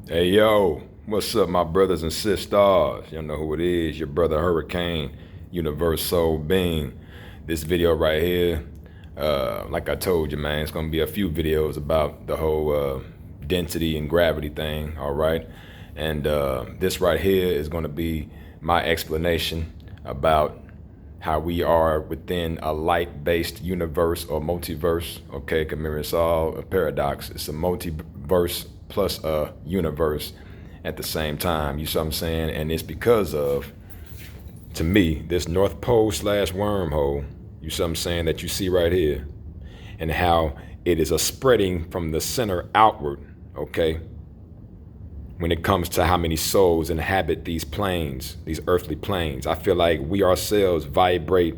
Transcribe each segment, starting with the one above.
Hey yo, what's up, my brothers and sisters? Y'all know who it is, your brother Hurricane, Universal Being. This video right here, like I told you, man, it's gonna be a few videos about the whole density and gravity thing, all right? And this right here is gonna be my explanation about how we are within a light-based universe or multiverse. Okay, because remember, it's all a paradox. It's a multiverse plus a universe at the same time. You see what I'm saying? And it's because of, to me, this North Pole slash wormhole. You see what I'm saying? That you see right here, and how it is a spreading from the center outward. Okay, when it comes to how many souls inhabit these planes, these earthly planes. I feel like we ourselves vibrate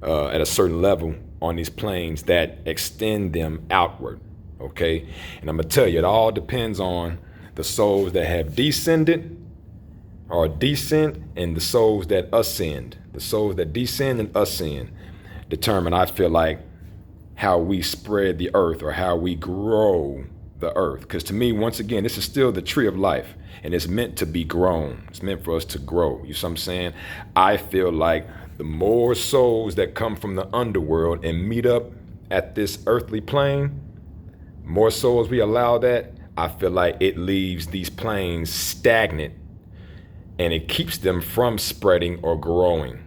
at a certain level on these planes that extend them outward, okay? And I'm gonna tell you, it all depends on the souls that have descended or descent and the souls that ascend. The souls that descend and ascend determine, I feel like, how we spread the earth or how we grow the earth. Because to me, once again, this is still the tree of life and it's meant to be grown. It's meant for us to grow. You see what I'm saying? I feel like the more souls that come from the underworld and meet up at this earthly plane, more souls we allow that, I feel like it leaves these planes stagnant and it keeps them from spreading or growing.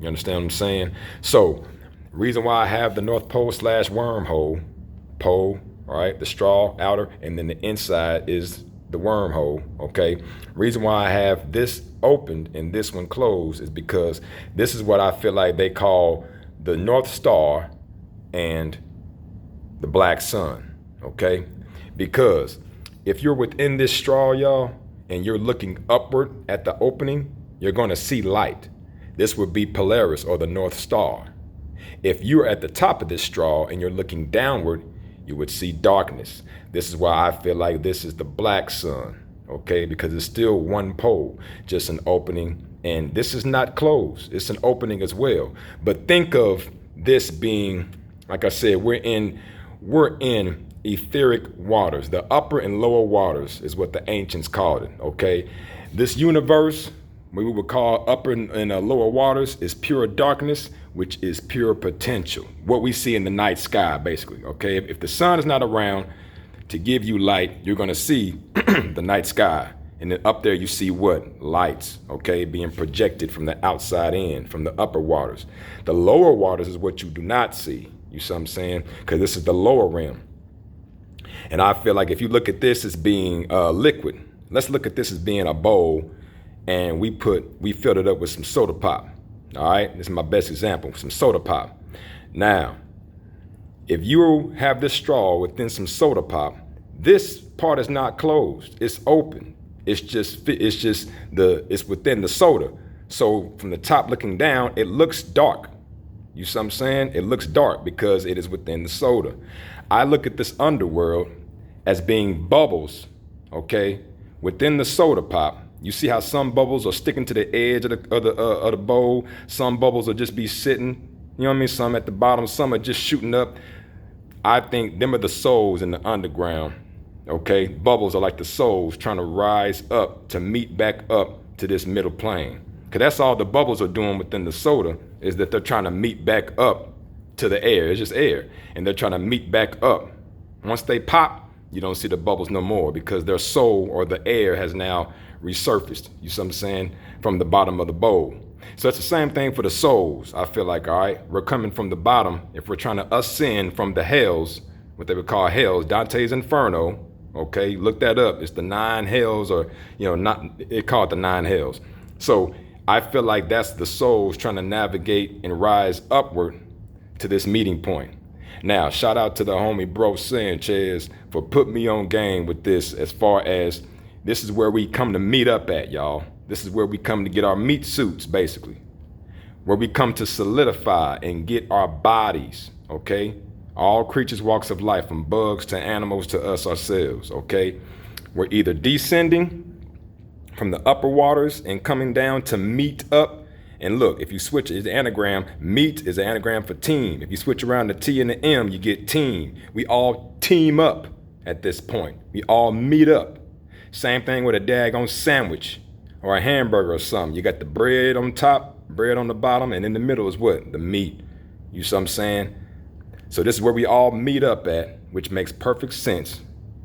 You understand what I'm saying? So, reason why I have the North Pole slash wormhole, pole, all right, the straw outer, and then the inside is the wormhole, okay? Reason why I have this opened and this one closed is because this is what I feel like they call the North Star and the Black Sun, okay? Because if you're within this straw, y'all, and you're looking upward at the opening, you're gonna see light. This would be Polaris or the North Star. If you're at the top of this straw and you're looking downward, you would see darkness. This is why I feel like this is the Black Sun, okay? Because it's still one pole, just an opening. And this is not closed, it's an opening as well. But think of this being, like I said, we're in etheric waters. The upper and lower waters is what the ancients called it, okay? This universe, what we would call upper and lower waters, is pure darkness, which is pure potential. What we see in the night sky, basically, okay? If the sun is not around to give you light, you're gonna see the night sky. And then up there you see what? Lights, okay? Being projected from the outside in, from the upper waters. The lower waters is what you do not see. You see what I'm saying? Because this is the lower realm. And I feel like if you look at this as being liquid, let's look at this as being a bowl, and we filled it up with some soda pop. All right, this is my best example, some soda pop. Now, if you have this straw within some soda pop, this part is not closed, it's open. It's within the soda. So from the top looking down, it looks dark. You see what I'm saying? It looks dark because it is within the soda. I look at this underworld as being bubbles, okay, within the soda pop. You see how some bubbles are sticking to the edge of the bowl. Some bubbles will just be sitting, you know what I mean? Some at the bottom, some are just shooting up. I think them are the souls in the underground, okay? Bubbles are like the souls trying to rise up to meet back up to this middle plane. Because that's all the bubbles are doing within the soda, is that they're trying to meet back up to the air. It's just air. And they're trying to meet back up. Once they pop, you don't see the bubbles no more because their soul or the air has now resurfaced, you see what I'm saying, from the bottom of the bowl. So it's the same thing for the souls. I feel like, all right, we're coming from the bottom. If we're trying to ascend from the hells, what they would call hells, Dante's Inferno, okay, look that up. It's the 9 hells, or, you know, not, it called the 9 hells. So I feel like that's the souls trying to navigate and rise upward to this meeting point. Now, shout out to the homie Bro Sanchez for putting me on game with this, as far as this is where we come to meet up at, y'all. This is where we come to get our meat suits, basically. Where we come to solidify and get our bodies, okay? All creatures, walks of life, from bugs to animals to us ourselves, okay? We're either descending from the upper waters and coming down to meet up. And look, if you switch it, the anagram, meet is an anagram for team. If you switch around the T and the M, you get team. We all team up at this point. We all meet up. Same thing with a daggone sandwich or a hamburger or something. You got the bread on top, bread on the bottom, and in the middle is what? The meat. You see what I'm saying? So this is where we all meet up at, which makes perfect sense.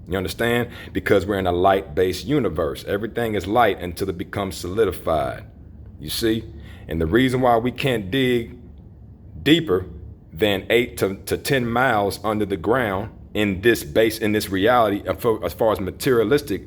You understand? Because we're in a light-based universe. Everything is light until it becomes solidified. You see? And the reason why we can't dig deeper than 8 to 10 miles under the ground in this reality, as far as materialistic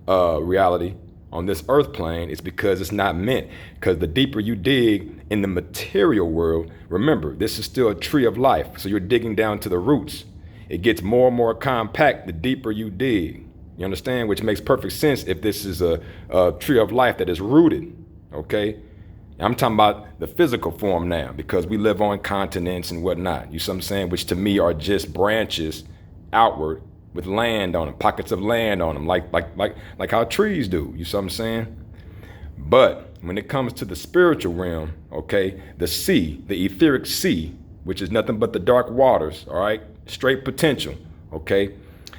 reality on this earth plane, is because it's not meant. Because the deeper you dig in the material world, remember, this is still a tree of life. So you're digging down to the roots. It gets more and more compact the deeper you dig. You understand? Which makes perfect sense if this is a tree of life that is rooted. Okay? I'm talking about the physical form now, because we live on continents and whatnot. You see what I'm saying? Which to me are just branches outward with land on them, pockets of land on them, like how trees do. You see what I'm saying? But when it comes to the spiritual realm, okay, the sea, the etheric sea, which is nothing but the dark waters, all right, straight potential, okay,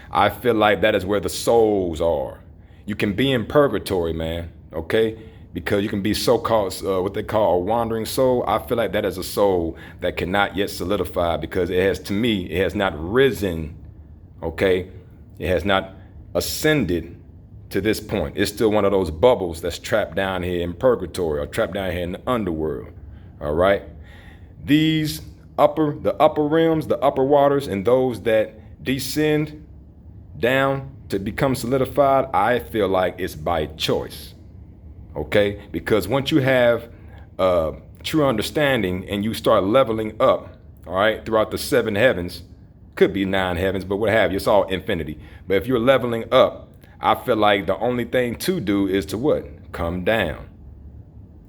I feel like that is where the souls are. You can be in purgatory, man, okay, because you can be so-called, what they call a wandering soul. I feel like that is a soul that cannot yet solidify, because it has, to me, it has not risen, okay? It has not ascended to this point. It's still one of those bubbles that's trapped down here in purgatory, or trapped down here in the underworld, all right? The upper realms, the upper waters, and those that descend down to become solidified, I feel like it's by choice. Okay, because once you have true understanding and you start leveling up, all right, throughout the 7 heavens, could be 9 heavens, but what have you, it's all infinity. But if you're leveling up, I feel like the only thing to do is to what? Come down.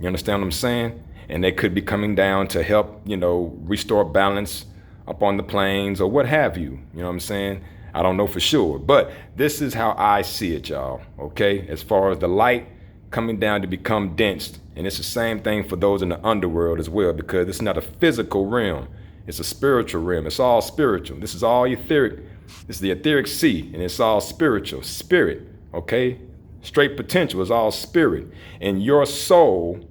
You understand what I'm saying? And they could be coming down to help, you know, restore balance up on the planes or what have you. You know what I'm saying? I don't know for sure, but this is how I see it, y'all. Okay, as far as the light coming down to become dense. And it's the same thing for those in the underworld as well, because it's not a physical realm. It's a spiritual realm. It's all spiritual. This is all etheric. This is the etheric sea, and it's all spiritual. Spirit, okay? Straight potential is all spirit. And your soul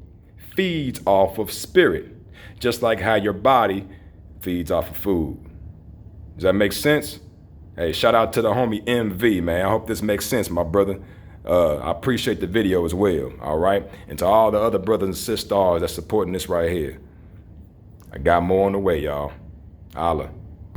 feeds off of spirit, just like how your body feeds off of food. Does that make sense? Hey, shout out to the homie MV, man. I hope this makes sense, my brother. I appreciate the video as well, all right? And to all the other brothers and sisters that's supporting this right here, I got more on the way, y'all. Holla.